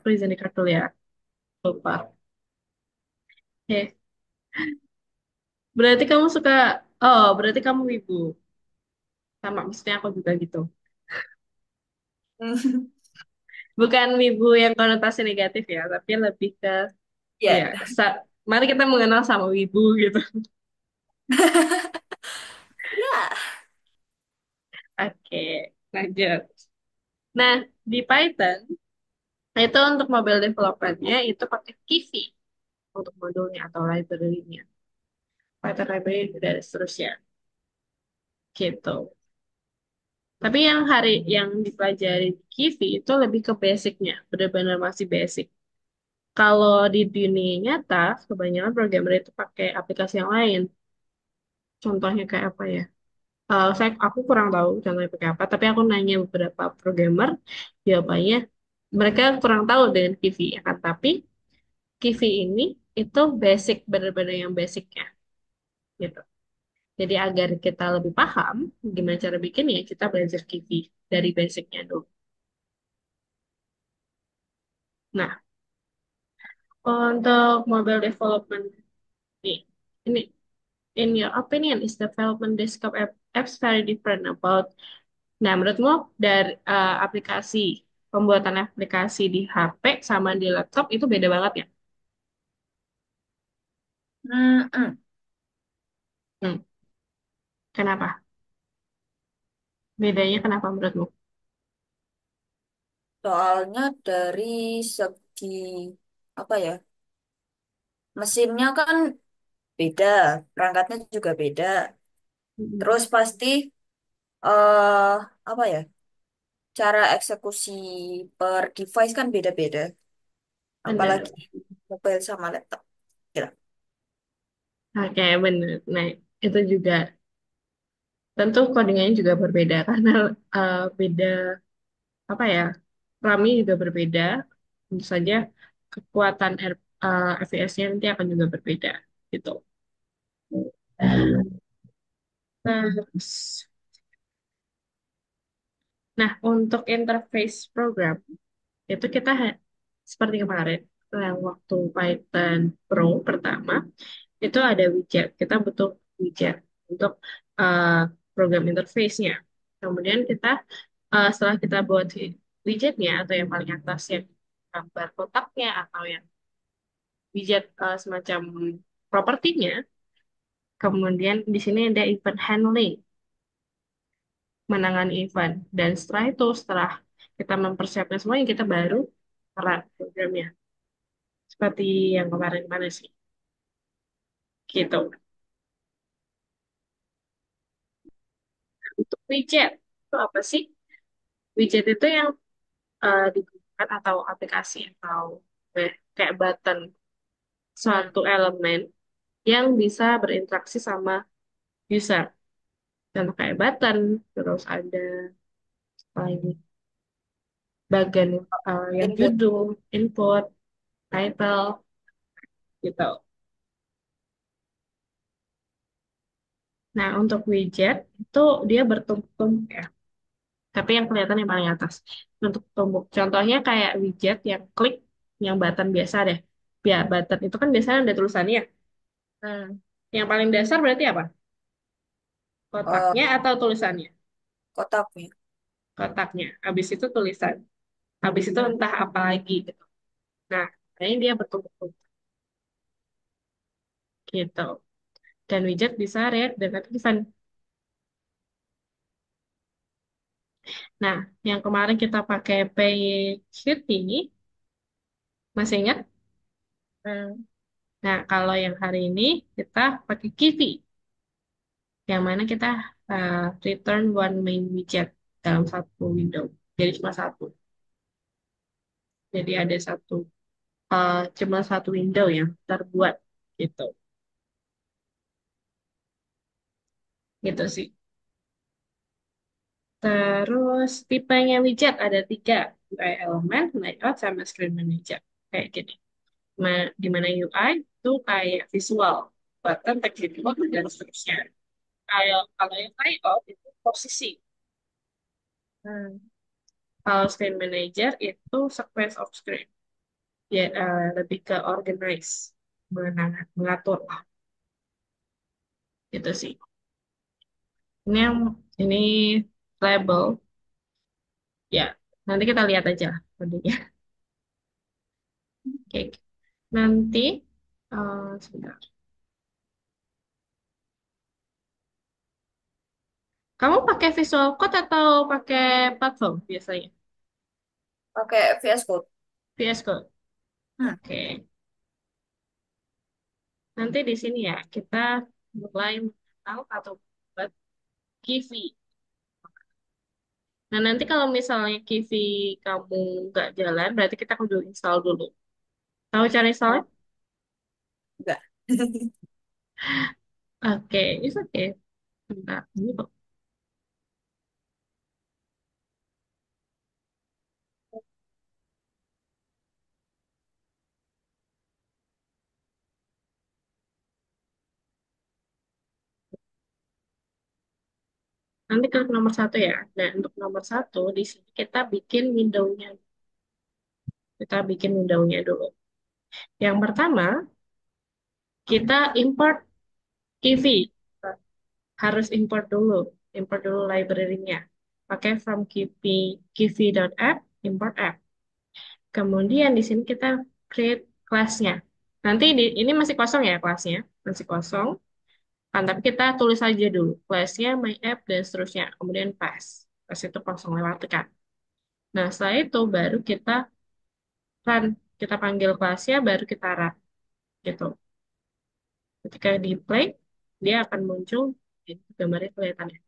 aku izin di kartu ya. Lupa. Oke. Berarti kamu suka, oh berarti kamu wibu. Sama, maksudnya aku juga gitu. Bukan wibu yang konotasi negatif ya, tapi lebih ke, ya, Ya. mari kita mengenal sama wibu gitu. Ya. Oke, lanjut. Nah, di Python, itu untuk mobile development-nya itu pakai Kivy untuk modulnya atau library-nya. Python library dan seterusnya. Gitu. Tapi yang dipelajari di Kivy itu lebih ke basicnya, benar-benar masih basic. Kalau di dunia nyata, kebanyakan programmer itu pakai aplikasi yang lain. Contohnya kayak apa ya? Aku kurang tahu contohnya pakai apa, tapi aku nanya beberapa programmer, jawabannya mereka kurang tahu dengan Kivy, ya kan? Tapi Kivy ini itu basic, benar-benar yang basicnya, gitu. Jadi agar kita lebih paham gimana cara bikinnya, kita belajar Kivy dari basicnya dulu. Nah, untuk mobile development nih, ini in your opinion is development desktop apps very different about. Nah, menurutmu dari aplikasi pembuatan aplikasi di HP sama di laptop itu beda banget ya? Mm-mm. Hmm, kenapa? Bedanya kenapa menurutmu? Soalnya dari segi apa ya? Mesinnya kan beda, perangkatnya juga beda. Hmm, Terus pasti eh apa ya? Cara eksekusi per device kan beda-beda. benar. Apalagi mobile sama laptop. Ya. Oke, benar. Nah, itu juga tentu codingannya juga berbeda karena beda apa ya? RAM-nya juga berbeda. Tentu saja kekuatan FPS-nya nanti akan juga berbeda gitu. Terus, nah untuk interface program itu kita seperti kemarin yang waktu Python Pro pertama itu ada widget. Kita butuh widget untuk uh, program interface-nya. Kemudian kita setelah kita buat widgetnya atau yang paling atas yang gambar kotaknya atau yang widget semacam propertinya, kemudian di sini ada event handling, menangani event. Dan setelah itu, setelah kita mempersiapkan semuanya, kita baru run programnya. Seperti yang kemarin-kemarin sih. Gitu. Untuk widget, itu apa sih? Widget itu yang digunakan atau aplikasi atau kayak button Hmm. suatu elemen yang bisa berinteraksi sama user. Contoh kayak button, terus ada apa lagi bagian yang Input. judul, input, title, gitu. Nah, untuk widget itu dia bertumpuk-tumpuk ya. Tapi yang kelihatan yang paling atas. Untuk tumpuk. Contohnya kayak widget yang klik, yang button biasa deh. Ya, button itu kan biasanya ada tulisannya. Hmm. Yang paling dasar berarti apa? Kotaknya Eh, atau tulisannya? kotaknya. Kotaknya. Habis itu tulisan. Habis itu Hmm. entah apa lagi gitu. Nah, kayaknya dia bertumpuk-tumpuk gitu. Dan widget bisa react dengan event. Nah, yang kemarin kita pakai PageSheet ini, masih ingat? Hmm. Nah, kalau yang hari ini kita pakai Kivy, yang mana kita return one main widget dalam satu window. Jadi cuma satu. Jadi ada cuma satu window yang terbuat gitu. Gitu sih. Terus tipenya widget ada tiga, UI element, layout, sama screen manager. Kayak gini. Di mana UI itu kayak visual, button, text input, dan seterusnya. Kalau yang layout itu posisi. Hmm. Kalau screen manager itu sequence of screen. Ya, lebih ke organize, mengatur lah, gitu sih. Ini label, ya. Nanti kita lihat aja lah kodenya. Oke, nanti sebentar. Kamu pakai Visual Code atau pakai platform biasanya? Pakai VS Code. VS Code. Hmm. Oke. Nanti di sini ya kita mulai mengenal atau buat Kivi. Nah, nanti kalau misalnya Kivi kamu nggak jalan, berarti kita kudu install dulu. Tahu cara installnya? Oh, enggak. Oke, it's okay. Bentar, ini kok. Nanti klik nomor satu ya. Nah, untuk nomor satu, di sini kita bikin window-nya. Kita bikin window-nya dulu. Yang pertama, kita import Kivi. Harus import dulu library-nya. Pakai from kivi.app, import app. Kemudian di sini kita create kelasnya. Nanti ini masih kosong ya kelasnya, masih kosong. Kan, tapi kita tulis aja dulu kelasnya my app dan seterusnya. Kemudian pas itu kosong lewat tekan. Nah, setelah itu baru kita run, kita panggil kelasnya, baru kita run gitu. Ketika di play, dia akan muncul, ini gambarnya kelihatan ya.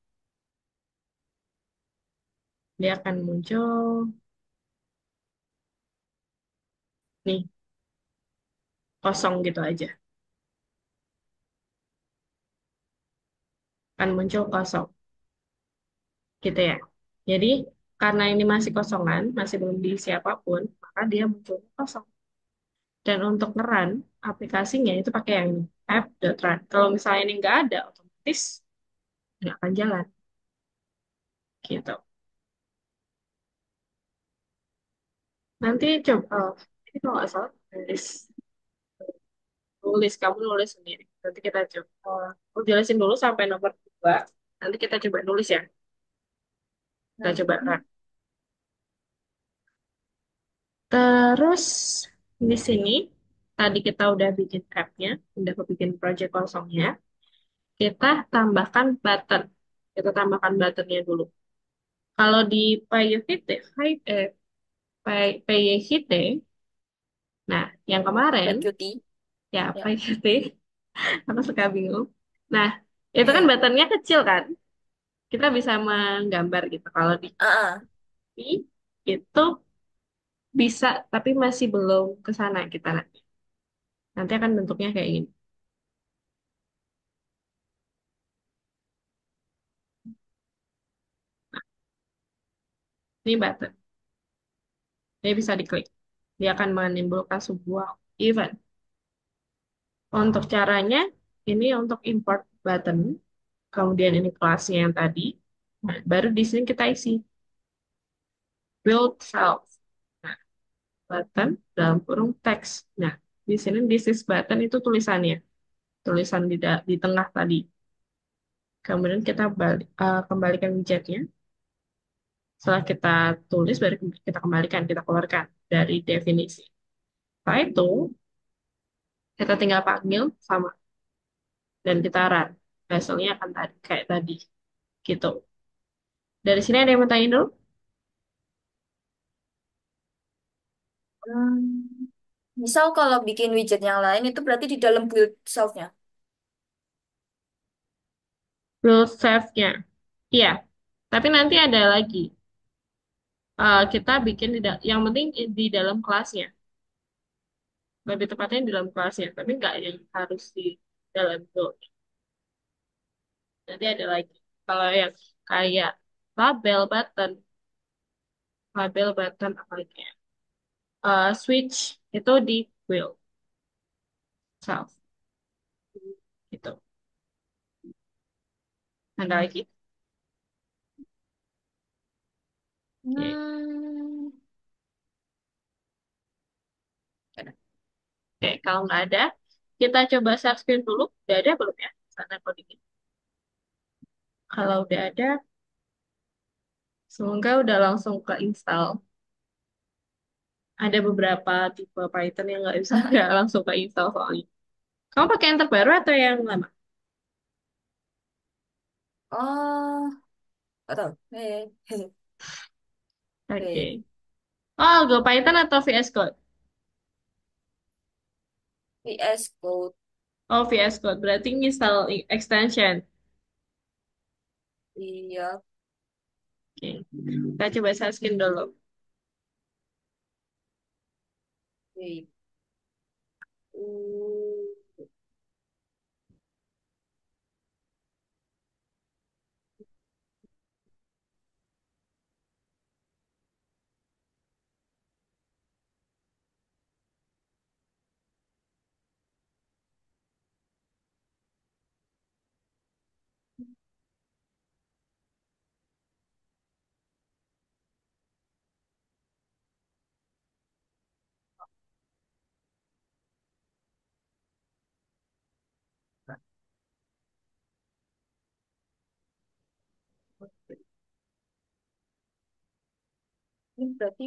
Dia akan muncul nih kosong gitu aja, akan muncul kosong gitu ya. Jadi karena ini masih kosongan, masih belum diisi apapun, maka dia muncul kosong. Dan untuk ngeran aplikasinya itu pakai yang ini, app.run. Kalau misalnya ini nggak ada, otomatis nggak akan jalan gitu. Nanti coba, ini kalau nggak salah kamu nulis sendiri. Nanti kita coba, aku jelasin dulu sampai nomor 2. Nanti kita coba nulis ya. Kita coba run. Hmm. Terus di sini tadi kita udah bikin app-nya, udah bikin project kosongnya. Kita tambahkan button. Kita tambahkan buttonnya dulu. Kalau di PayUhite, PayUhite, nah yang kemarin Lanjuti. ya Ya. PayUhite, aku suka bingung. Nah, itu kan Iya. buttonnya kecil kan? Kita bisa menggambar gitu. Kalau di Ah, ah. Kiwi, itu bisa, tapi masih belum ke sana kita nanti. Nanti akan bentuknya kayak gini. Ini button. Dia bisa diklik. Dia akan menimbulkan sebuah event. Untuk caranya, ini untuk import button. Kemudian ini kelasnya yang tadi. Nah, baru di sini kita isi build self. Nah, button dalam kurung teks. Nah, di sini this is button itu tulisannya. Tulisan di tengah tadi. Kemudian kita kembalikan widgetnya. Setelah kita tulis, baru kita kembalikan, kita keluarkan dari definisi. Setelah itu, kita tinggal panggil sama dan kita run. Hasilnya akan tadi kayak tadi gitu. Dari sini ada yang mau tanya dulu? Hmm. Misal kalau bikin widget yang lain itu berarti di dalam build self-nya. Build save-nya. Iya, tapi nanti ada lagi. Kita bikin yang penting di dalam kelasnya. Lebih tepatnya di dalam kelasnya, tapi nggak yang harus di dalam build. Nanti ada lagi. Kalau yang kayak label button, apa lagi ya? Switch itu di build self gitu. Ada lagi? Oke. Hmm. Oke, kalau nggak ada, kita coba share screen dulu. Udah ada belum ya? Sana codingnya. Kalau udah ada, semoga udah langsung ke install. Ada beberapa tipe Python yang nggak bisa nggak langsung ke install soalnya. Kamu pakai yang terbaru atau yang lama? Oh, nggak tahu. Oke. Oke. Oh, Go Python atau VS Code? VS Code. Oh, VS Code. Berarti install extension. Iya. Oke. Kita coba share screen dulu. Oke. Uh, ini berarti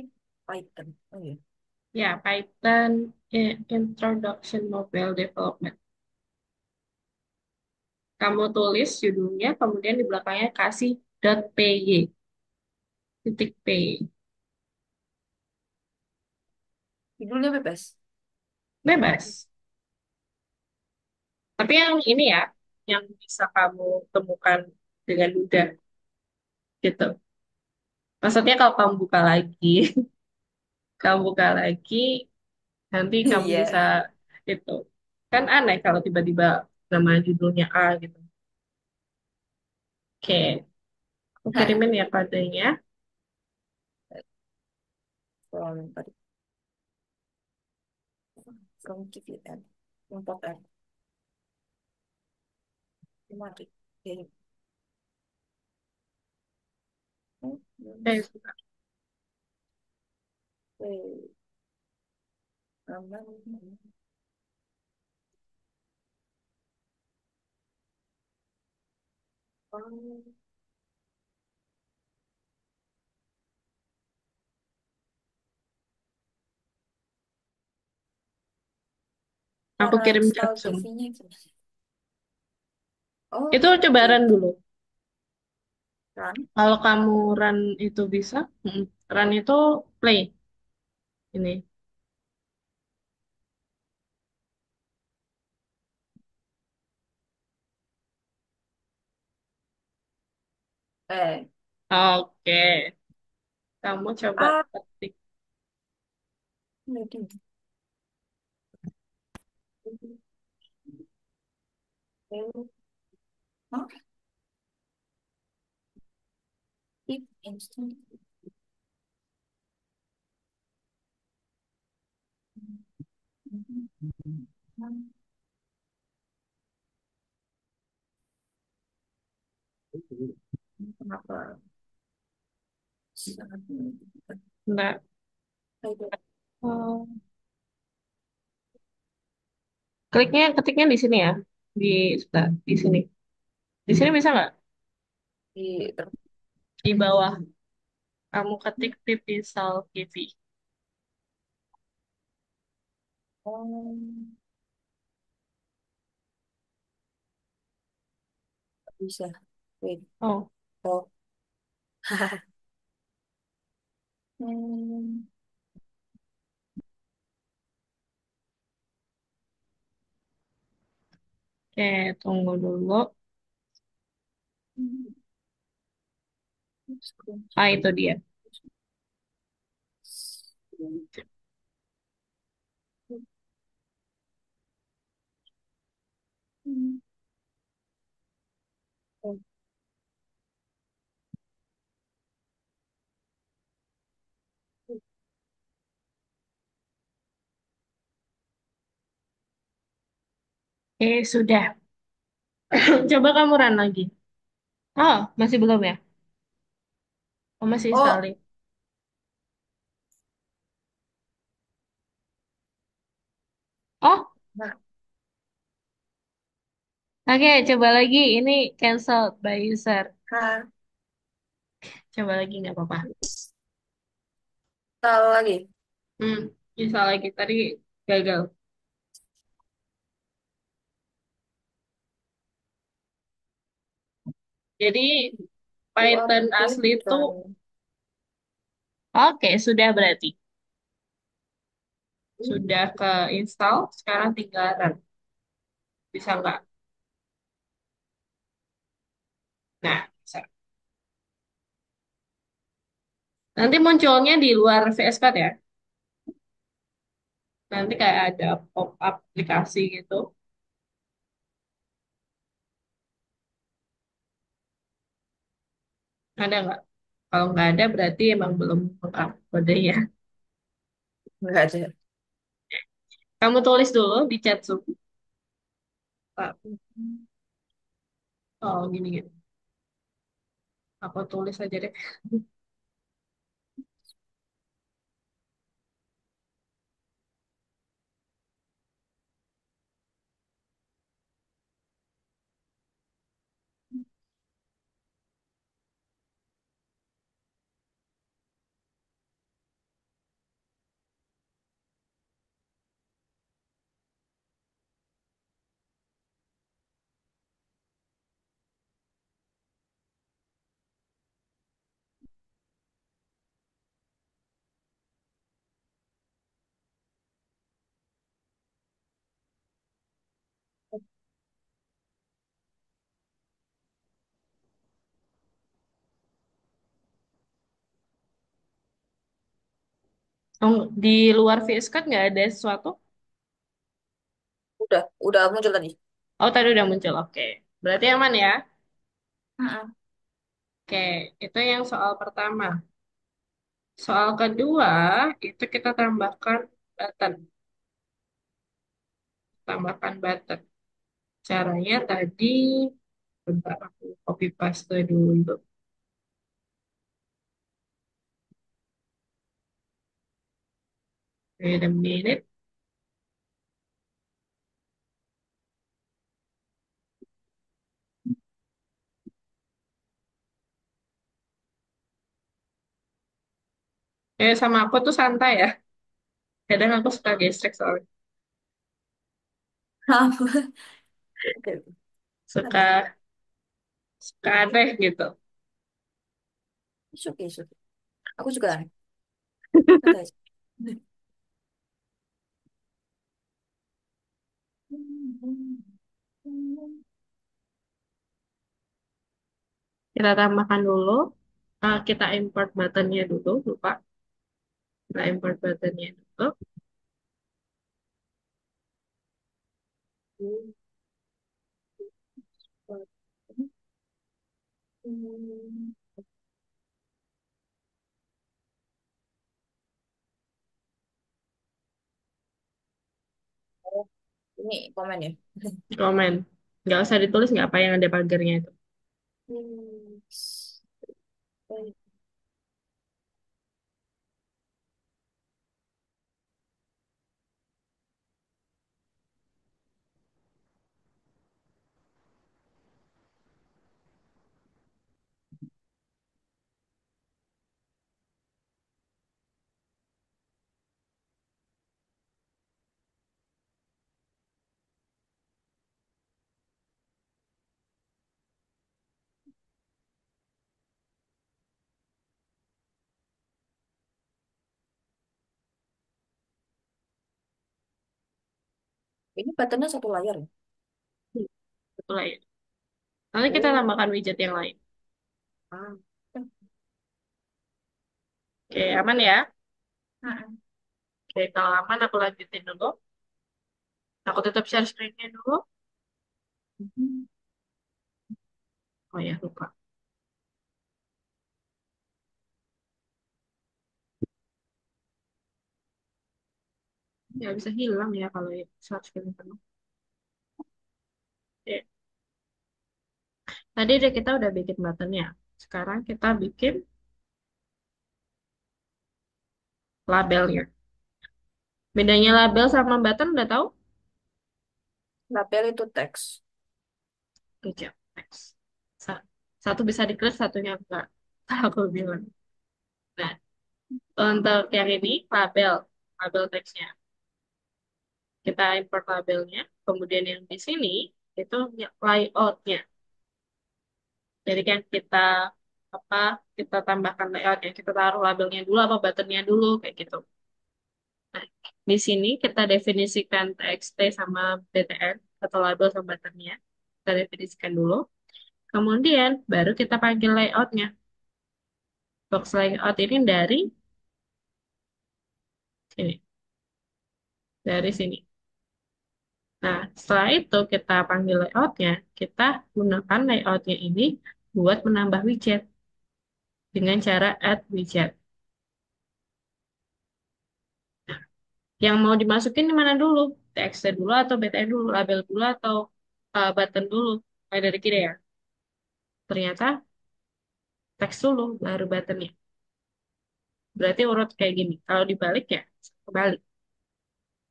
Python. Oh iya. Ya, Python Introduction Mobile Development. Kamu tulis judulnya, kemudian di belakangnya kasih .py, titik p. Judulnya bebas. Bebas. Tapi yang ini ya, yang bisa kamu temukan dengan mudah gitu. Maksudnya kalau kamu buka lagi, kamu buka lagi, nanti kamu bisa Iya. itu. Kan aneh kalau tiba-tiba nama judulnya A gitu. Oke, aku kirimin ya kodenya. From from KVN. Import N. Mari. Oke. Eh, sebentar. Oke. Aman. Oh, Aku cara kirim chat install Zoom. TV-nya gimana? Oh, Itu coba run gitu. dulu. Kan? Kalau kamu run itu bisa, run itu play ini. Eh. Oke, kamu coba Ah, ketik. ini. Hah? If instant. Kenapa? Sangat menentukan. Nggak. Ayo. Oh, kliknya, ketiknya di sini ya, di sebelah, di sini. Di sini bisa nggak? Di Di bawah, kamu ketik pip install TV. oh, bisa. Wait. Oh, Oh. Hmm. oke, tunggu dulu. Ah, itu dia. Sudah. Coba kamu run lagi. Oh, masih belum ya? Oh, masih Oh, installing. Oh, Nah, oke, coba lagi. Ini cancelled by user. nah, Coba lagi nggak apa-apa. tahu lagi. Hmm, bisa lagi. Tadi gagal. Jadi To Python update asli itu dan oke, sudah berarti. Sudah ke install. Sekarang tinggal run. Bisa nggak? Nah, bisa. Nanti munculnya di luar VS Code ya. Nanti kayak ada pop-up aplikasi gitu. Ada nggak? Kalau nggak ada berarti emang belum lengkap kodenya. nggak ada. Kamu tulis dulu di chat Zoom. Pak. Oh, gini gini. Aku tulis aja deh. Oh, di luar VS Code nggak ada sesuatu? Udah muncul tadi. Oh, tadi udah muncul. Oke. Berarti aman ya? Mm-mm. Oke, itu yang soal pertama. Soal kedua, itu kita tambahkan button. Tambahkan button. Caranya tadi, bentar aku copy paste dulu. Wait a minute. Sama aku tuh santai ya. Kadang aku suka gesrek soalnya. Oke, oke. Suka, Santai. suka aneh gitu. It's okay, it's okay. Aku juga aneh. Santai aja. Kita tambahkan dulu. Kita import buttonnya dulu, lupa. Kita import buttonnya dulu. Oh, ini komen ya. Komen. Nggak usah ditulis nggak apa yang ada pagarnya itu. Ini buttonnya satu layar ya. Hmm, betul lah ya. Nanti kita Oh, tambahkan widget yang lain. ah. Oke, aman ya? Mm-mm. Oke, kalau aman aku lanjutin dulu. Aku tutup share screen-nya dulu. Oh ya, lupa. Ya bisa hilang ya kalau share screen penuh. Oke. Tadi kita udah bikin buttonnya. Sekarang kita bikin labelnya. Bedanya label sama button udah tahu? Label itu teks. Reject text. Sa- Satu bisa diklik, satunya enggak. Aku bilang. Nah, untuk yang ini, label. Label teksnya. Kita import labelnya. Kemudian yang di sini, itu layoutnya. Jadi kan apa kita tambahkan layoutnya. Kita taruh labelnya dulu apa buttonnya dulu, kayak gitu. Nah, di sini kita definisikan txt sama btn atau label sama buttonnya. Kita definisikan dulu. Kemudian baru kita panggil layoutnya. Box layout ini dari sini, dari sini. Nah, setelah itu kita panggil layoutnya, kita gunakan layoutnya ini buat menambah widget dengan cara add widget. Yang mau dimasukin di mana dulu? TXT dulu atau BTN dulu, label dulu atau button dulu? Kayak dari kiri ya. Ternyata teks dulu, baru buttonnya. Berarti urut kayak gini. Kalau dibalik ya, kebalik.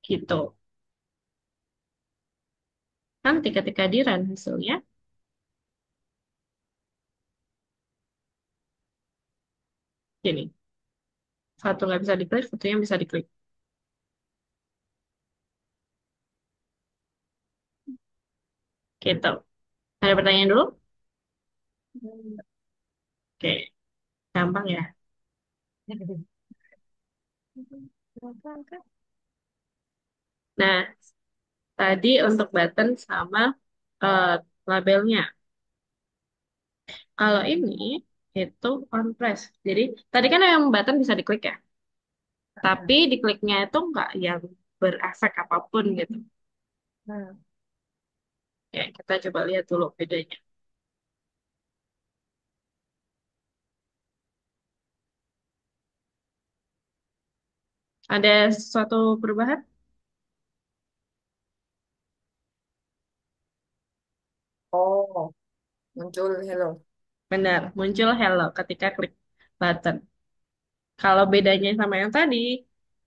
Gitu. Nanti ketika di run hasilnya, gini. Satu nggak bisa diklik, satunya bisa diklik. Gitu. Ada pertanyaan dulu? Hmm. Oke, gampang ya. Nah, tadi untuk button sama eh, labelnya. Kalau ini itu on press. Jadi tadi kan yang button bisa diklik ya. Tapi dikliknya itu nggak yang berefek apapun gitu. Hmm. Ya, kita coba lihat dulu bedanya. Ada sesuatu perubahan? Oh, muncul hello. Benar, muncul hello ketika klik button. Kalau bedanya sama yang tadi,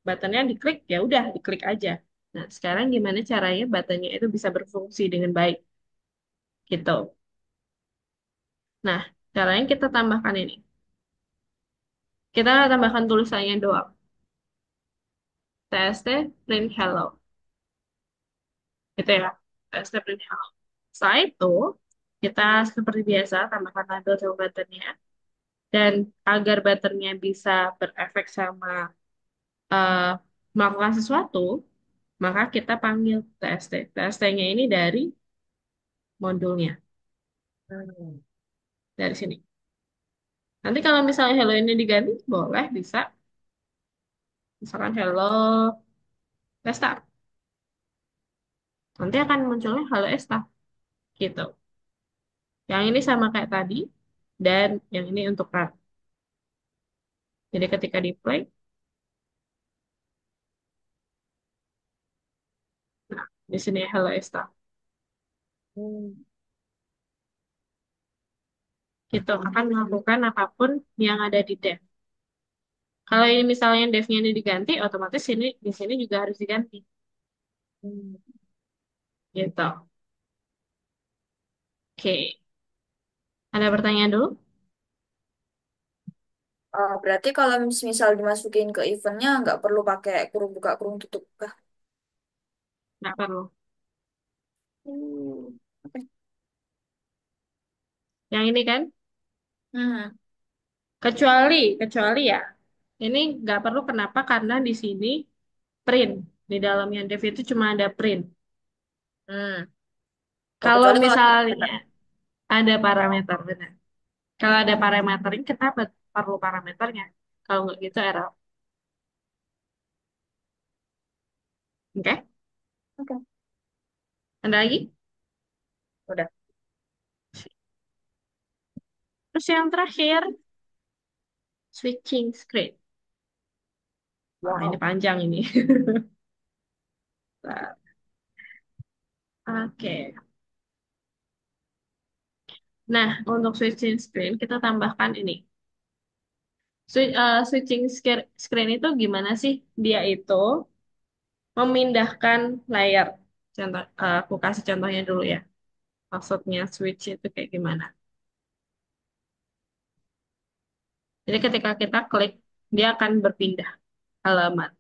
buttonnya diklik ya udah diklik aja. Nah, sekarang gimana caranya buttonnya itu bisa berfungsi dengan baik gitu. Nah, caranya kita tambahkan ini. Kita tambahkan tulisannya doang. TST print hello. Gitu ya. TST print hello. Setelah itu, kita seperti biasa tambahkan label sama buttonnya. Dan agar buttonnya bisa berefek sama eh, melakukan sesuatu, maka kita panggil TST. TST-nya ini dari modulnya. Hmm. Dari sini. Nanti kalau misalnya hello ini diganti, boleh, bisa. Misalkan hello Esta. Nanti akan munculnya halo Esta. Gitu. Yang ini sama kayak tadi, dan yang ini untuk run. Jadi ketika di play, nah, di sini halo Esta. Hmm. Gitu, akan melakukan apapun yang ada di dev. Kalau ini misalnya devnya ini diganti, otomatis di sini juga harus diganti. Hmm. Gitu. Oke. Ada pertanyaan dulu? Berarti kalau misal dimasukin ke eventnya nggak perlu pakai kurung buka kurung tutup kah? Nggak perlu. Oke. Yang ini kan, Hmm. kecuali ya, ini nggak perlu kenapa? Karena di sini print. Di dalamnya dev itu cuma ada print. Hmm. Oh, Kalau kecuali kalau misalnya ada parameter, benar. Kalau ada parameter ini kita perlu parameternya. Kalau nggak gitu error. Oke? oke, Ada lagi? udah. Terus yang terakhir, switching screen. Wah, ini Wow. panjang ini. Oke. Nah, untuk switching screen kita tambahkan ini. Switching screen itu gimana sih? Dia itu memindahkan layer. Contoh, aku kasih contohnya dulu ya. Maksudnya switch itu kayak gimana? Jadi ketika kita klik, dia akan berpindah halaman.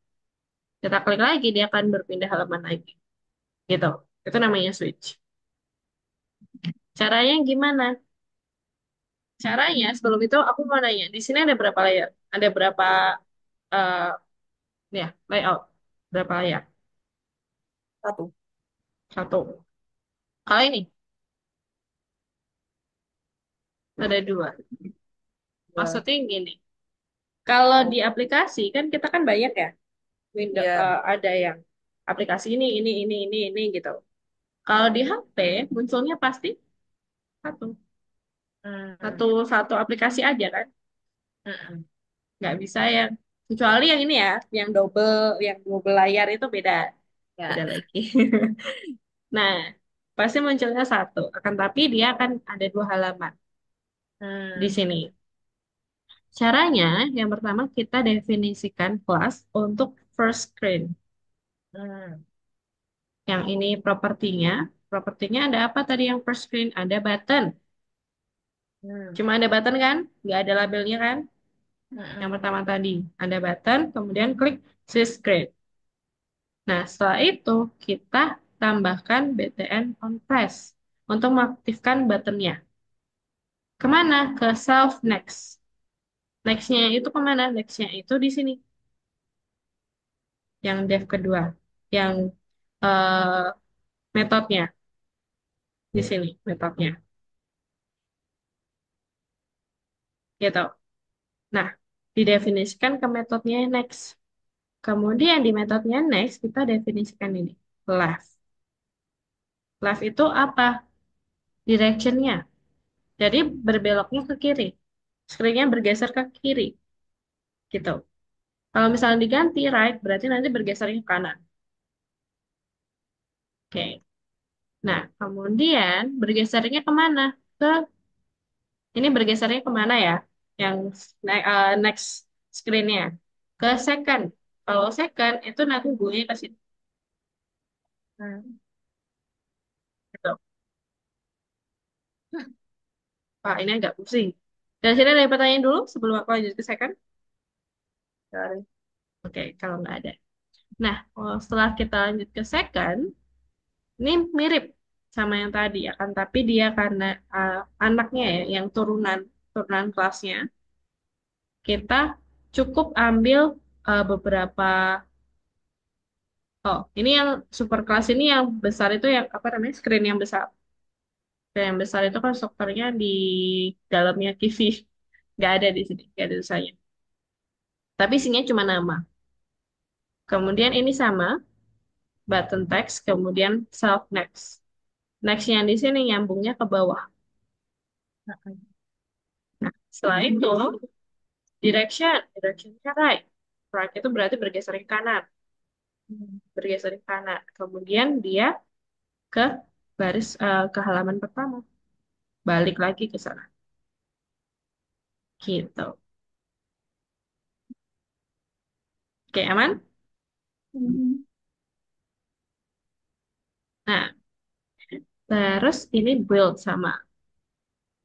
Kita klik lagi, dia akan berpindah halaman lagi. Gitu. Itu namanya switch. Caranya gimana? Caranya sebelum itu aku mau nanya, di sini ada berapa layar? Ada berapa eh ya layout? Berapa layar? Satu. Satu. Kalau ini ada dua. Ya. Maksudnya gini, kalau di aplikasi kan kita kan banyak ya. Ya. Ada yang aplikasi ini gitu. Kalau di HP munculnya pasti satu, Hmm. satu, satu aplikasi aja kan? Hmm. Nggak bisa yang kecuali yang ini ya, yang double layar itu beda, Ya. beda lagi. Nah, pasti munculnya satu. Akan tapi dia akan ada dua halaman di Hmm. sini. Caranya, yang pertama kita definisikan kelas untuk first screen. Hmm. Yang ini propertinya. Propertinya ada apa tadi yang first screen? Ada button. Hmm. Cuma ada button kan? Nggak ada labelnya kan? Yang Hmm. pertama tadi ada button, kemudian klik switch screen. Nah, setelah itu kita tambahkan btn on press untuk mengaktifkan buttonnya. Kemana? Ke self next. Next-nya itu kemana? Next-nya itu di sini. Yang dev kedua. Yang eh, metodenya. Di sini metodenya. Gitu. Nah, didefinisikan ke metodenya next. Kemudian di metodenya next, kita definisikan ini. Left. Left itu apa? Direction-nya. Jadi berbeloknya ke kiri. Screen-nya bergeser ke kiri. Gitu. Kalau misalnya diganti right, berarti nanti bergesernya ke kanan. Oke. Nah, kemudian bergesernya kemana? Ke ini bergesernya kemana ya? Yang next screen-nya. Ke second. Kalau second, itu nanti bunyinya ke situ. Hmm. Gitu. Pak, ini agak pusing. Dan sini ada pertanyaan dulu sebelum aku lanjut ke second. Cari. Oke, kalau nggak ada. Nah, setelah kita lanjut ke second, ini mirip sama yang tadi, akan tapi dia karena uh, anaknya ya, yang turunan turunan kelasnya, kita cukup ambil beberapa. Oh, ini yang super kelas ini yang besar itu yang apa namanya screen yang besar. Screen yang besar itu kan strukturnya di dalamnya TV, nggak ada di sini, nggak ada tulisannya. Tapi isinya cuma nama. Kemudian ini sama button text, kemudian self next. Next yang di sini nyambungnya ke bawah. Hmm. Nah, setelah itu directionnya right. Right itu berarti bergeser ke kanan, Hmm. bergeser ke kanan. Kemudian dia ke ke halaman pertama, balik lagi ke sana. Gitu. Oke, aman? Hmm. Nah, terus ini build sama.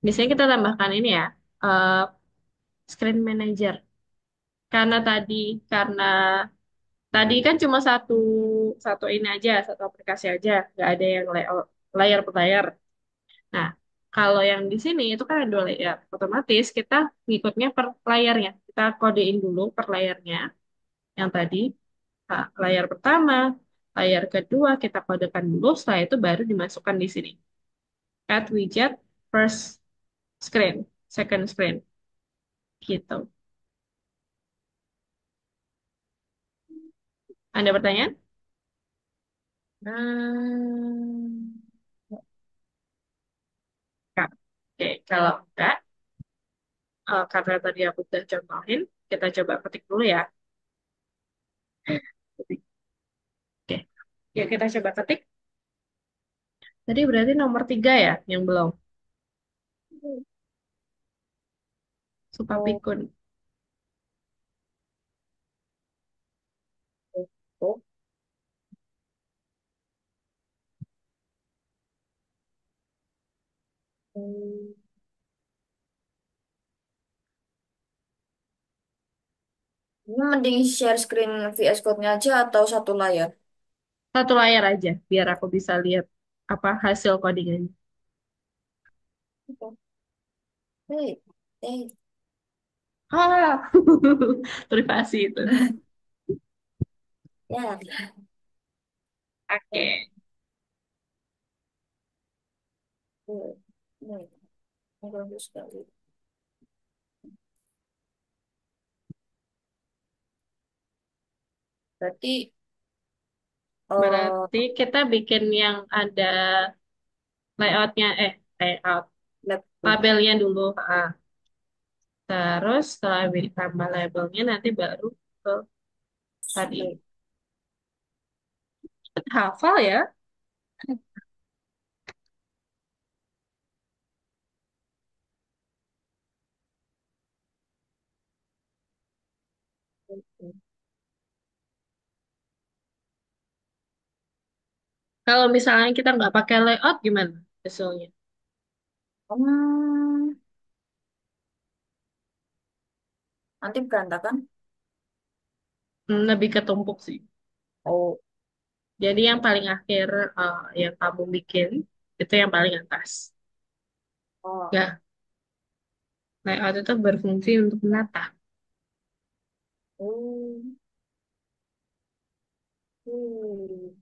Biasanya kita tambahkan ini ya, eh, screen manager. Karena tadi, karena tadi kan cuma satu satu ini aja, satu aplikasi aja, nggak ada yang layar per layar. Nah, kalau yang di sini itu kan ada dua layar. Otomatis kita ngikutnya per layarnya. Kita kodein dulu per layarnya. Yang tadi, nah, layar pertama, layar kedua kita kodekan dulu. Setelah itu baru dimasukkan di sini. Add widget first screen, second screen. Gitu. Ada pertanyaan? Hmm. Kak. Oke, kalau enggak, karena tadi aku udah contohin, kita coba ketik dulu ya. Ketik. Oke, ya kita coba ketik. Tadi berarti nomor tiga ya yang belum. Oh, Supapikun. oh, oh. Hmm. Ini mending share screen VS Code-nya aja atau satu layar? Satu layar aja, biar aku bisa lihat apa hasil codingannya. Oke. Hey, hey. Ah, privasi itu. Ya, Oke, ya. Ini, bagus sekali. Berarti berarti kita bikin yang ada layoutnya, layout, lab dulu. labelnya dulu. Ah. Terus setelah tambah labelnya nanti baru ke tadi. Baik. Hafal ya? Kalau misalnya kita nggak pakai layout gimana hasilnya? Hmm, nanti berantakan. Lebih ketumpuk sih. Oh, Jadi yang paling akhir yang kamu bikin itu yang paling atas. oh, Ya, layout itu berfungsi untuk menata. oh, oh.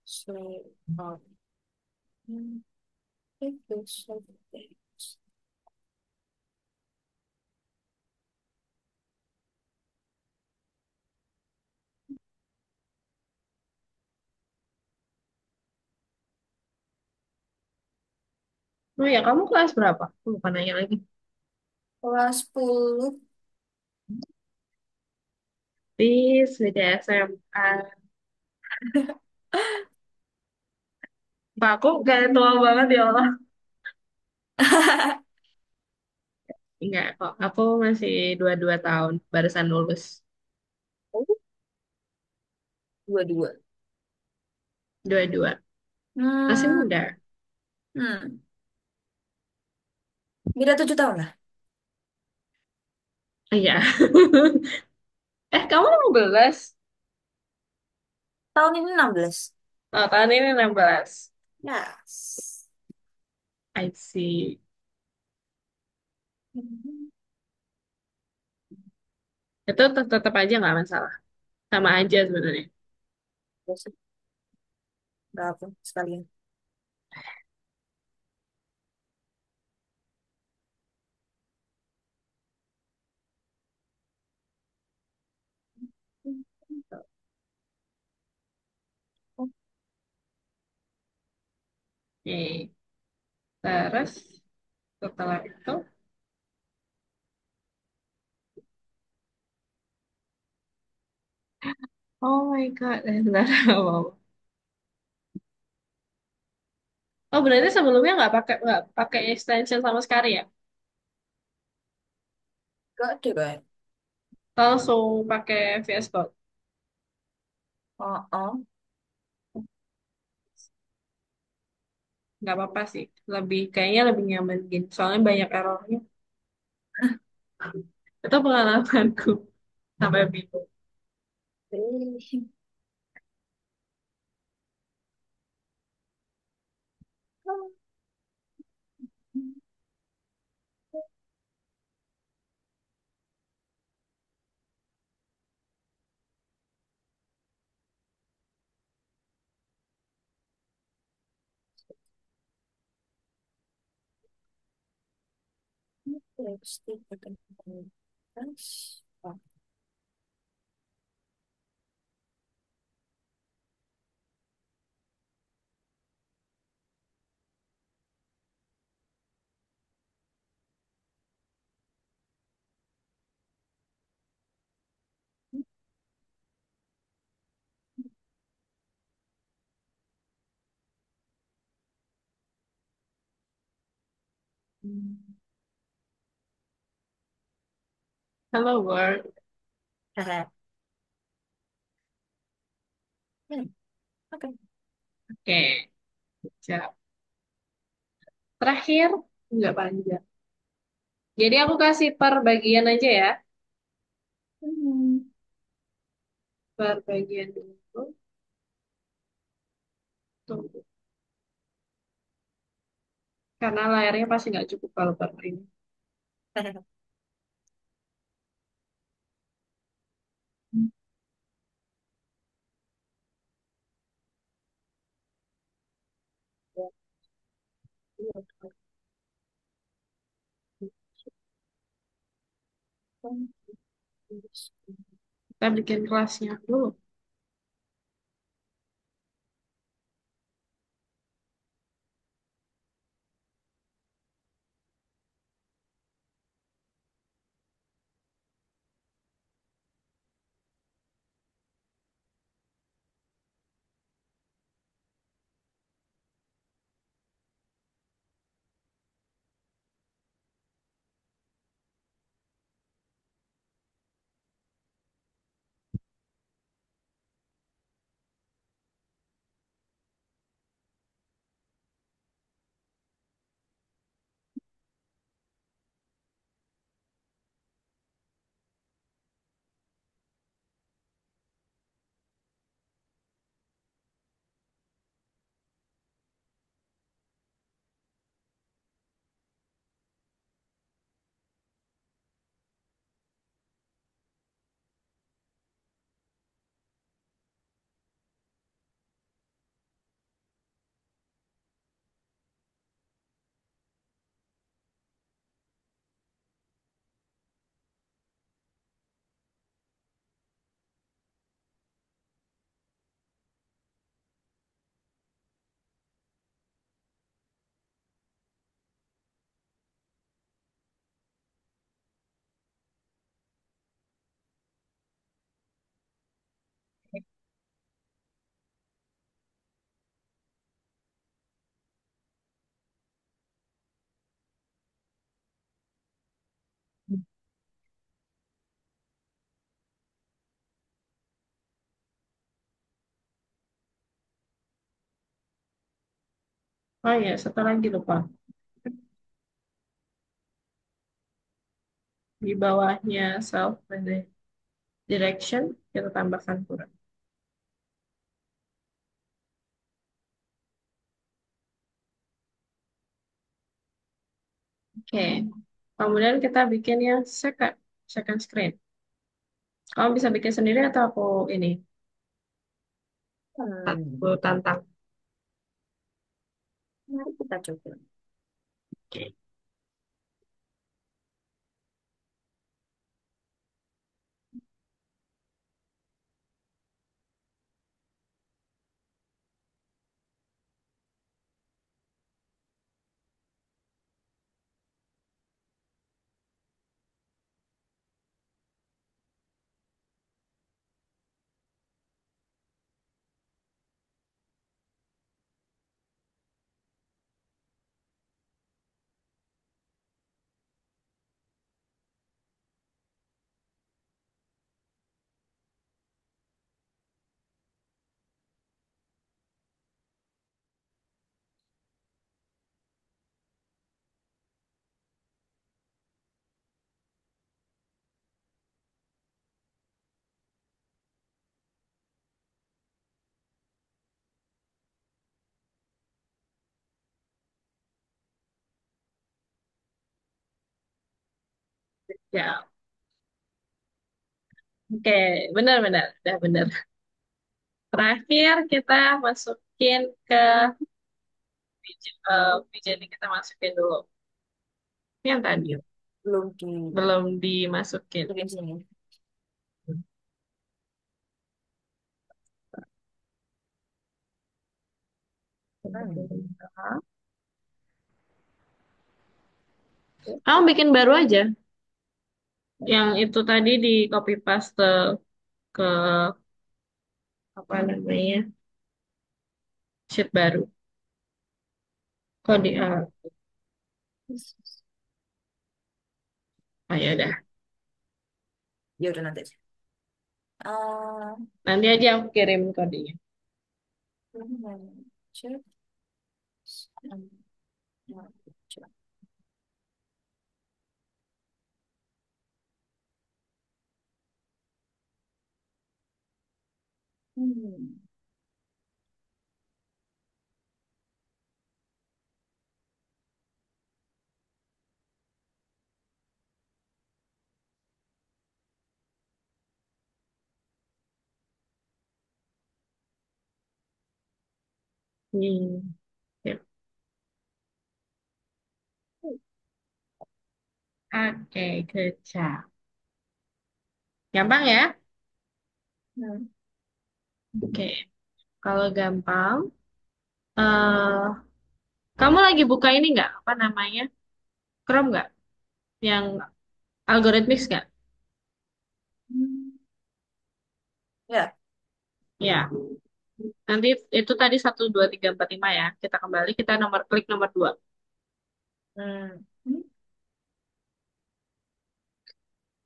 So, itu so. Oh ya, kamu kelas berapa? Aku lupa nanya lagi. Kelas 10. Bis, beda SMA. Pak, aku kayak tua banget ya Allah. Enggak kok, aku masih 22 tahun, barusan lulus. Oh, dua-dua. 22, masih Hmm, muda. hmm. Beda 7 tahun lah. Iya. Kamu 15? Tahun ini 16. Oh, tahun ini 16. Yes. I see. Hmm. Itu tetap aja nggak masalah. Sama aja sebenarnya. Ya sih, nggak apa sekalian. Oke. Terus setelah itu, oh my God, sebentar. Wow. Oh, berarti sebelumnya nggak pakai extension sama sekali ya? Gak ada kayak. Langsung pakai VS Code. Oh, oh. Nggak apa-apa sih. Kayaknya lebih nyaman gini. Soalnya banyak errornya. Itu pengalamanku sampai bingung. Lipstick akan terus. Hello World. Haha. Oke. Oke, siap. Terakhir, nggak panjang. Jadi aku kasih per bagian aja ya. Hmm. Per bagian dulu. Tunggu. Karena layarnya pasti nggak cukup kalau per ini. Kita bikin kelasnya dulu. Oh ya, satu lagi lupa. Di bawahnya self direction, kita tambahkan kurang. Oke. Kemudian kita bikin yang second screen. Kamu bisa bikin sendiri atau aku ini? Aku Hmm. tantang. Mari kita coba. Oke. Ya, oke, benar-benar, udah benar. Terakhir kita masukin ke pigeon yang kita masukin dulu. Ini yang tadi Yuk. Belum belum dimasukin. dimasukin sini. Hmm. Kamu bikin baru aja. Yang itu tadi di copy paste ke apa namanya sheet baru. Kok di ah, ya udah. Ya udah nanti aja. Ah, Nanti aja aku kirim kodenya. manager, Hmm. Hmm. Sip. Oke, good job. Gampang ya? Hmm. Oke, kalau gampang, eh kamu lagi buka ini nggak? Apa namanya? Chrome nggak? Yang algoritmik nggak? Hmm. Ya. Ya, nanti itu tadi 1, 2, 3, 4, 5 ya. Kita kembali, kita klik nomor 2. Hmm. Hmm.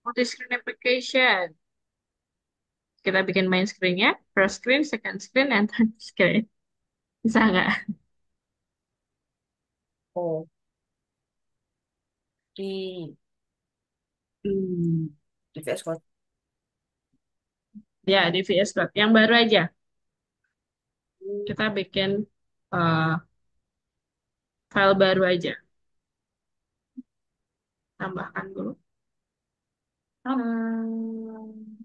Multi-screen application. Kita bikin main screen-nya, first screen, second screen, and third screen. Bisa nggak? Oh, di Hmm. VS Code. Ya, di VS Code. Yang baru aja. Kita bikin eh, file baru aja. Tambahkan dulu. Hmm.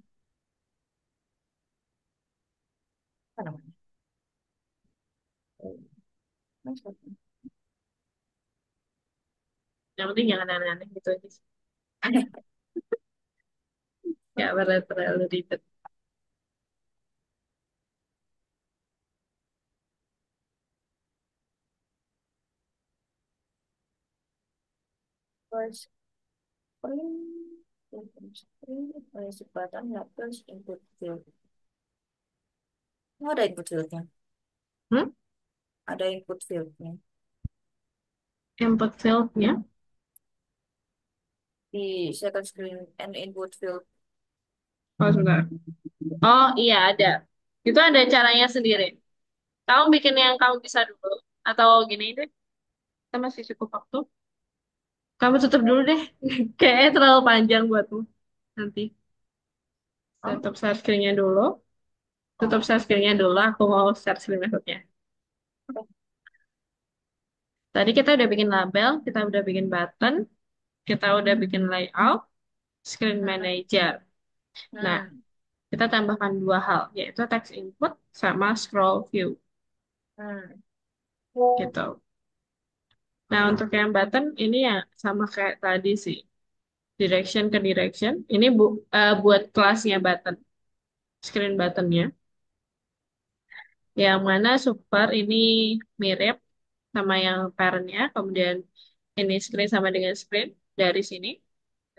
Apa namanya? VS Code. Yang penting jangan aneh-aneh gitu aja sih. Nggak perlu terlalu ribet. First screen, second screen, basic button, laptop, input field. Oh, ada input fieldnya. Hmm? Ada input fieldnya. Input field-nya. Di second screen and input field. Oh, sebentar. Oh, iya ada. Itu ada caranya sendiri. Kamu bikin yang kamu bisa dulu. Atau gini deh. Kita masih cukup waktu. Kamu tutup dulu deh. Kayaknya terlalu panjang buatmu. Nanti. Oh, Tutup share screen-nya dulu. Tutup oh, share screen-nya dulu. Aku mau share screen berikutnya. oke. Tadi kita udah bikin label. Kita udah bikin button. Kita udah bikin layout. Screen Hmm. manager. Nah, Hmm. kita tambahkan dua hal. Yaitu text input sama scroll view. Hmm. Gitu. Nah, untuk yang button ini ya sama kayak tadi sih. Direction ke direction. Ini buat kelasnya button. Screen buttonnya. Yang mana super ini mirip sama yang parentnya. Kemudian ini screen sama dengan screen. Dari sini.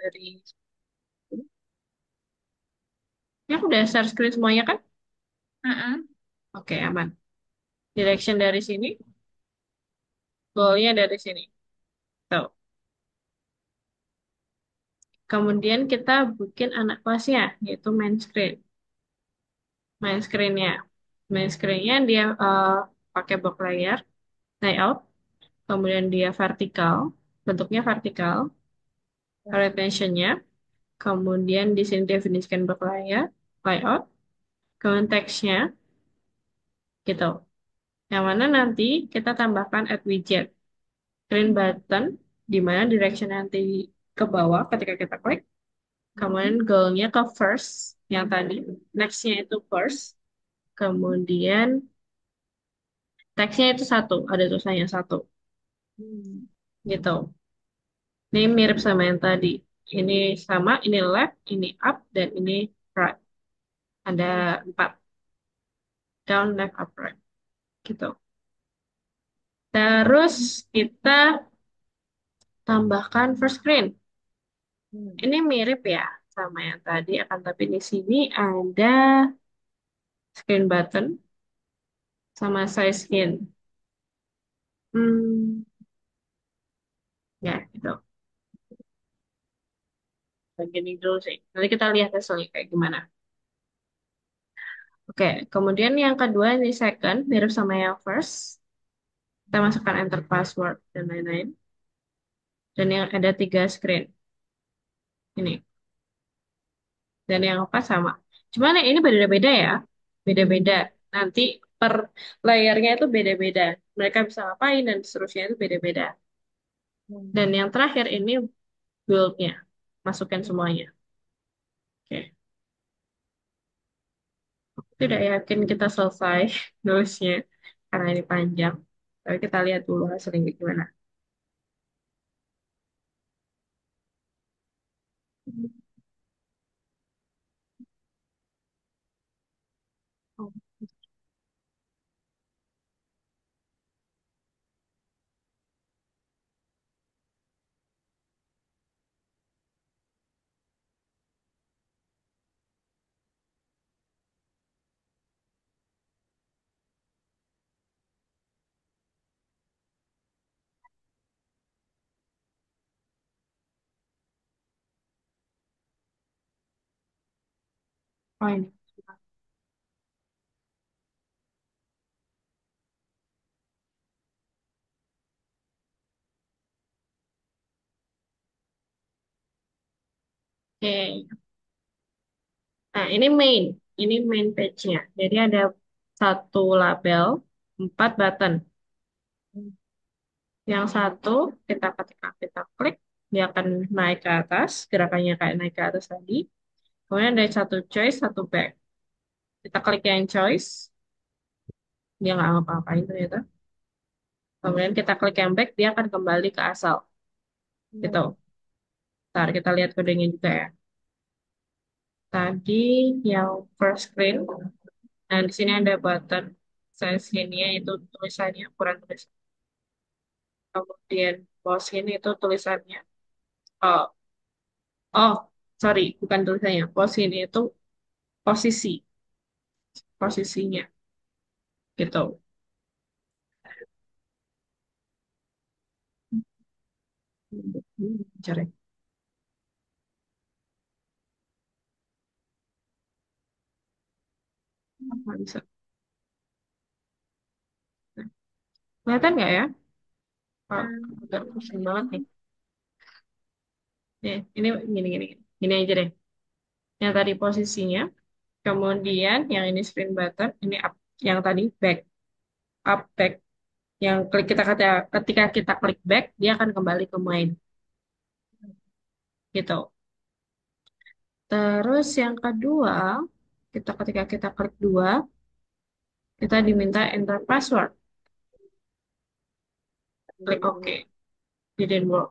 Dari ini aku udah share screen semuanya kan? Hmm. Oke, aman. Direction dari sini. Goalnya dari sini. Tuh. Kemudian kita bikin anak kelasnya. Yaitu main screen. Main screen-nya. Main screen-nya dia pakai box layer. Layout. Kemudian dia vertikal, bentuknya vertikal, Hmm. orientation-nya, kemudian di sini definisikan berlayar, layout, kemudian text-nya, gitu. Yang mana nanti kita tambahkan add widget, screen button, di mana direction nanti ke bawah ketika kita klik, kemudian Hmm. goal-nya ke first, yang tadi, next-nya itu first, kemudian text-nya itu satu, ada tulisannya satu, Hmm. gitu. Ini mirip sama yang tadi. Ini sama, ini left, ini up, dan ini right. Ada Hmm. 4. Down, left, up, right. Gitu. Terus kita tambahkan first screen. Hmm. Ini mirip ya sama yang tadi, akan tapi di sini ada screen button sama size skin. Hmm, ya gitu. bagian ini dulu sih. Nanti kita lihat hasilnya kayak gimana. Oke, kemudian yang kedua ini second, mirip sama yang first. Kita masukkan enter password dan lain-lain. Dan yang ada tiga screen. Ini. Dan yang apa sama. Cuman yang ini beda-beda ya. Beda-beda. Nanti per layernya itu beda-beda. Mereka bisa ngapain dan seterusnya itu beda-beda. Dan yang terakhir ini build-nya. Masukkan semuanya. Oke. Tidak yakin kita selesai nulisnya. Karena ini panjang. Tapi kita lihat dulu hasilnya gimana. Oh ini. Oke. Nah, ini main. Ini main page-nya. Jadi ada satu label, empat button. Yang satu kita klik, dia akan naik ke atas, gerakannya kayak naik ke atas tadi. Kemudian ada satu choice, satu back. Kita klik yang choice, dia nggak ngapa-ngapain ternyata. Kemudian kita klik yang back, dia akan kembali ke asal. Gitu. Ntar kita lihat kodenya juga ya. Tadi yang first screen, nah di sini ada button size ini itu tulisannya, ukuran tulisan. Kemudian pause ini itu tulisannya. Oh, oh, sorry, bukan tulisannya. Pause ini itu posisi, posisinya. Gitu. Cari apa bisa. Nah, kelihatan nggak ya? Oh, agak pusing banget nih. Ini gini gini gini aja deh. Yang tadi posisinya, kemudian yang ini screen button, ini up, yang tadi back, up back. Yang klik ketika kita klik back, dia akan kembali ke main. Gitu. Terus yang kedua, ketika kita klik dua, kita diminta enter password. Klik OK. Didn't work.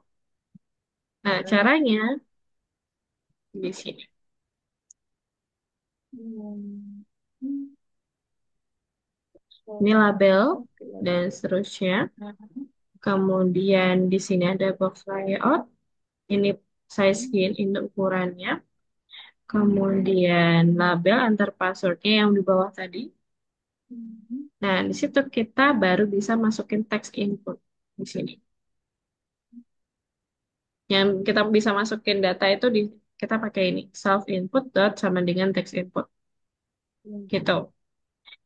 Nah, caranya di sini. Ini label dan seterusnya. Kemudian di sini ada box layout. Ini size skin, ini ukurannya. Kemudian label antar passwordnya yang di bawah tadi. Nah, di situ kita baru bisa masukin text input di sini. Yang kita bisa masukin data itu kita pakai ini self input dot sama dengan text input gitu.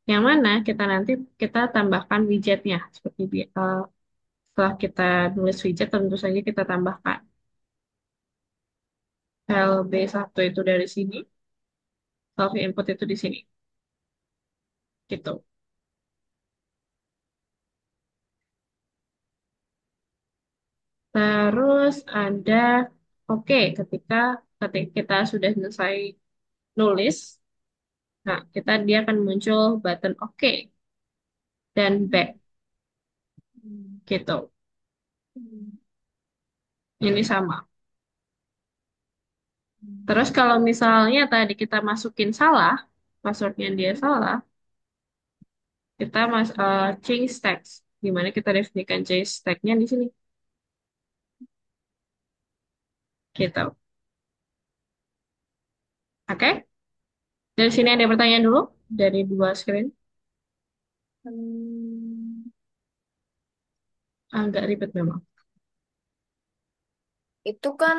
Yang mana kita tambahkan widgetnya seperti setelah kita nulis widget tentu saja kita tambahkan file B1 itu dari sini, self input itu di sini gitu. Terus ada oke ketika kita sudah selesai nulis, nah dia akan muncul button oke dan back gitu. Ini sama. Terus kalau misalnya tadi kita masukin salah, passwordnya dia salah, kita change text. Gimana kita definisikan change text-nya di sini? Gitu. Oke? Dari sini ada pertanyaan dulu dari dua screen. Agak ribet memang. Itu kan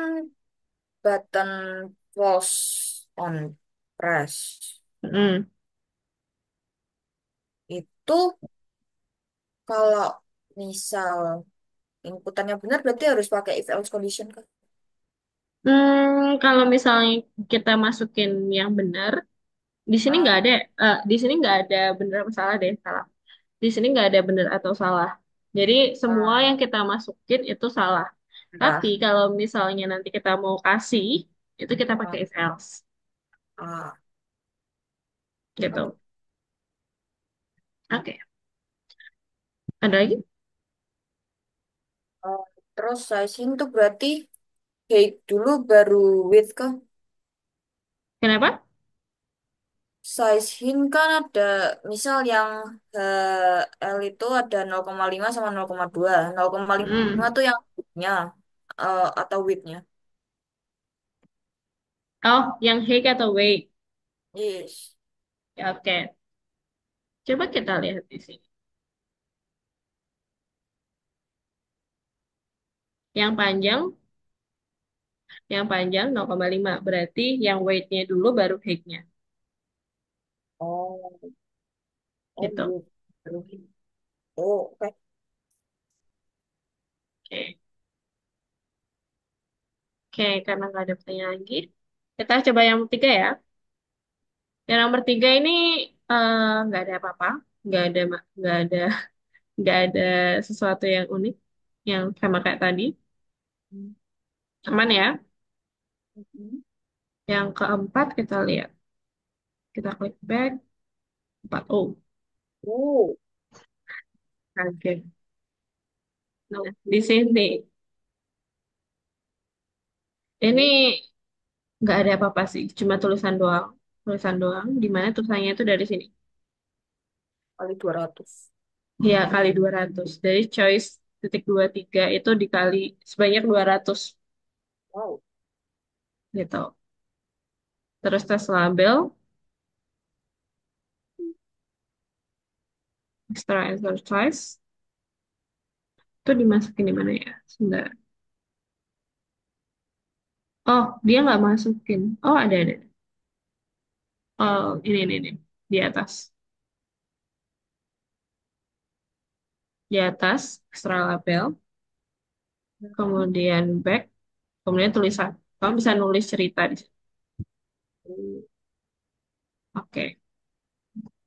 button pause on press. Mm. Itu kalau misal inputannya benar berarti harus pakai if else condition kan? Kalau misalnya kita masukin yang benar, di sini nggak Ah, ada, di sini nggak ada benar atau salah deh, salah. Di sini nggak ada benar atau salah. Jadi semua ah, yang kita masukin itu salah. Tapi entah. kalau misalnya nanti kita mau kasih, itu kita pakai Ah, if else, ah, oke. gitu. Oke, ada lagi? Oh, terus sizing tuh berarti height dulu baru width kah? Kenapa? Size hint kan ada, misal yang L itu ada 0,5 sama 0,2. 0,5 Hmm. tuh yang width-nya atau width-nya. Oh, yang height atau weight? Yes. Ya, oke. Coba kita lihat di sini. Yang panjang, yang panjang 0,5. Berarti yang weight-nya dulu baru height-nya. Oh, oh Gitu. width. Baru hint. Oh, oke. Oke. Oke, karena nggak ada pertanyaan lagi. Kita coba yang ketiga ya. Yang nomor tiga ini nggak ada apa-apa. Nggak ada, nggak ada sesuatu yang unik. Yang sama kayak tadi. Hmm. Aman ya. Mhm. Yang keempat kita lihat. Kita klik back. 4O. Oh, Oke. Nah, di sini. Ini oke. nggak ada apa-apa sih. Cuma tulisan doang. Tulisan doang. Di mana tulisannya itu dari sini. Kali 200. Ya, kali 200. Dari choice titik 23 itu dikali sebanyak 200 Wow. gitu. Terus tes label, extra answer choice, itu dimasukin di mana ya? Sebentar. Oh, dia nggak masukin. Oh, ada. Oh, ini. Di atas. Di atas, extra label, Mhm. kemudian back, kemudian tulisan. Kamu bisa nulis cerita di situ. Oh, Oke.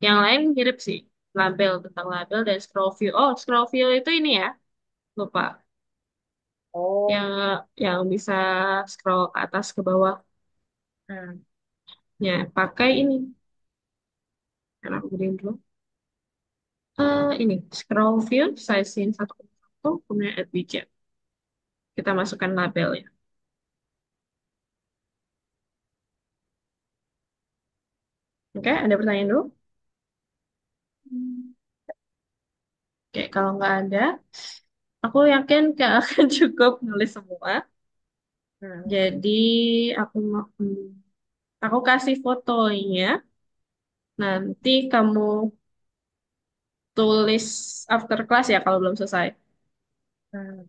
Yang lain mirip sih. Label, tentang label dan scroll view. Oh, scroll view itu ini ya. Lupa. oh. Yang bisa scroll ke atas ke bawah. Hmm. Ya, pakai ini. Karena aku gedein dulu. Ini scroll view size 1,1 kemudian add widget. Kita masukkan label ya. Oke, ada pertanyaan dulu? Oke, kalau nggak ada, aku yakin nggak akan cukup nulis semua. Hmm. Jadi aku mau, aku kasih fotonya. Nanti kamu tulis after class ya kalau belum selesai. Hmm.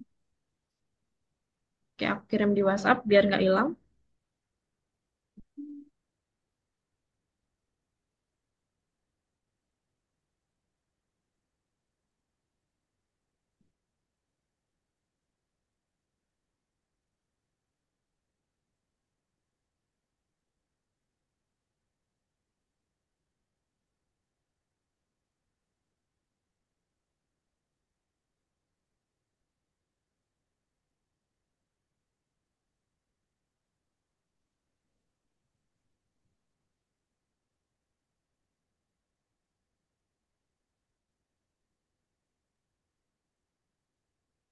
Oke, aku kirim di WhatsApp biar nggak hilang.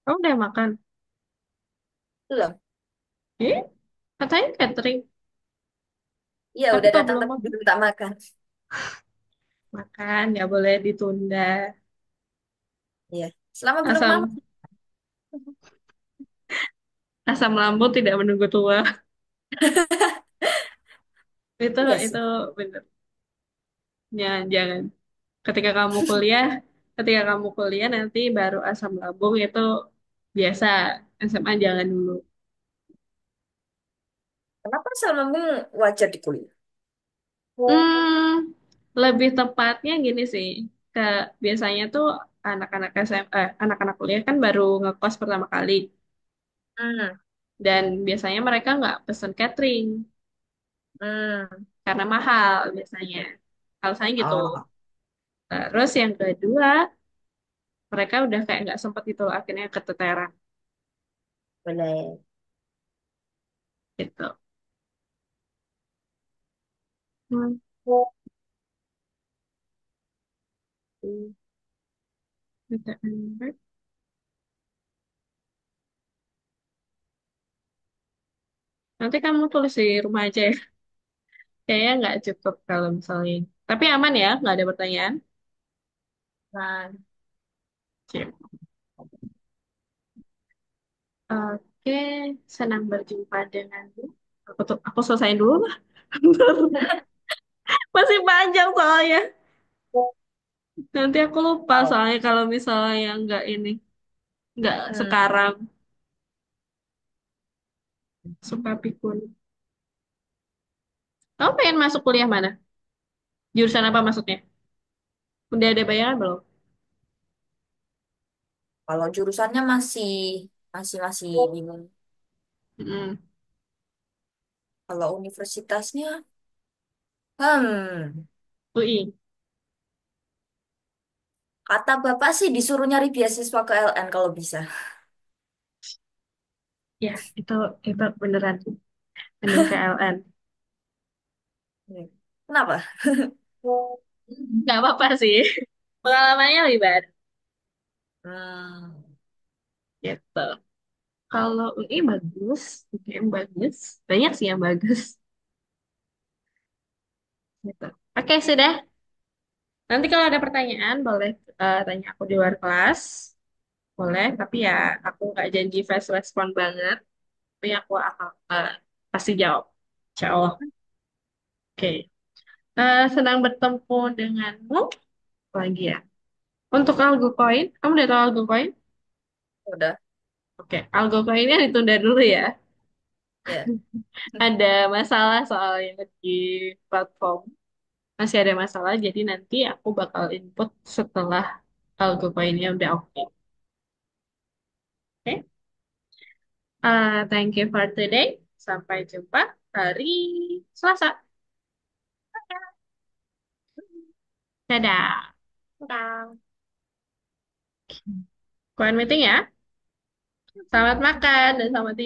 Kamu udah makan? Belum. Eh, katanya catering, Iya, tapi udah kok datang belum tapi makan? belum tak makan. Makan, nggak boleh ditunda. Iya. Selama belum lama. Asam asam lambung tidak menunggu tua. Itu Iya itu sih. bener. Jangan. Ketika kamu kuliah, ketika kamu kuliah nanti baru asam lambung itu biasa. SMA jangan dulu. Kenapa salmon wajar di kuliah? Hmm, lebih tepatnya gini sih. Ke biasanya tuh anak-anak SMA, anak-anak kuliah kan baru ngekos pertama kali, Hmm. dan biasanya mereka nggak pesen catering Hmm. karena mahal biasanya. Alasannya gitu. Oh, Terus yang kedua, mereka udah kayak nggak sempet itu akhirnya keteteran boleh. gitu. Hmm, bentar, bentar. Nanti kamu tulis di rumah aja ya. Kayaknya nggak cukup kalau misalnya. Tapi aman ya, nggak ada pertanyaan. Nah, Sip. Oke, senang berjumpa denganmu. Aku selesaiin dulu lah. Masih panjang soalnya. Nanti aku lupa wow. soalnya kalau misalnya yang nggak ini, nggak Hmm. sekarang. Suka pikun. Kamu pengen masuk kuliah mana? Jurusan apa maksudnya? Udah ada bayangan belum? Kalau jurusannya masih bingung. Mm-mm. Kalau universitasnya, UI. kata bapak sih disuruh nyari beasiswa ke LN kalau bisa. Ya, itu beneran. Mending ke LN. Hmm. Kenapa? Nggak apa-apa sih. Pengalamannya lebih baru. Hmm. Gitu. Kalau UI bagus, UGM bagus. Banyak sih yang bagus. Gitu. Oke, sudah. Nanti kalau ada pertanyaan, boleh tanya aku di luar kelas. Boleh, tapi ya aku nggak janji fast respon banget. Tapi aku akan pasti jawab. Insya Allah. Oke. Senang bertemu denganmu lagi ya. Untuk algo coin, kamu udah tahu algo coin? Udah, Oke, algo coinnya ditunda dulu ya. ya. Ada masalah soalnya di platform. Masih ada masalah, jadi nanti aku bakal input setelah algo coinnya udah oke. Oke? Thank you for today. Sampai jumpa hari Selasa. Dadah. Udah. Go meeting ya. Selamat makan dan selamat tidur.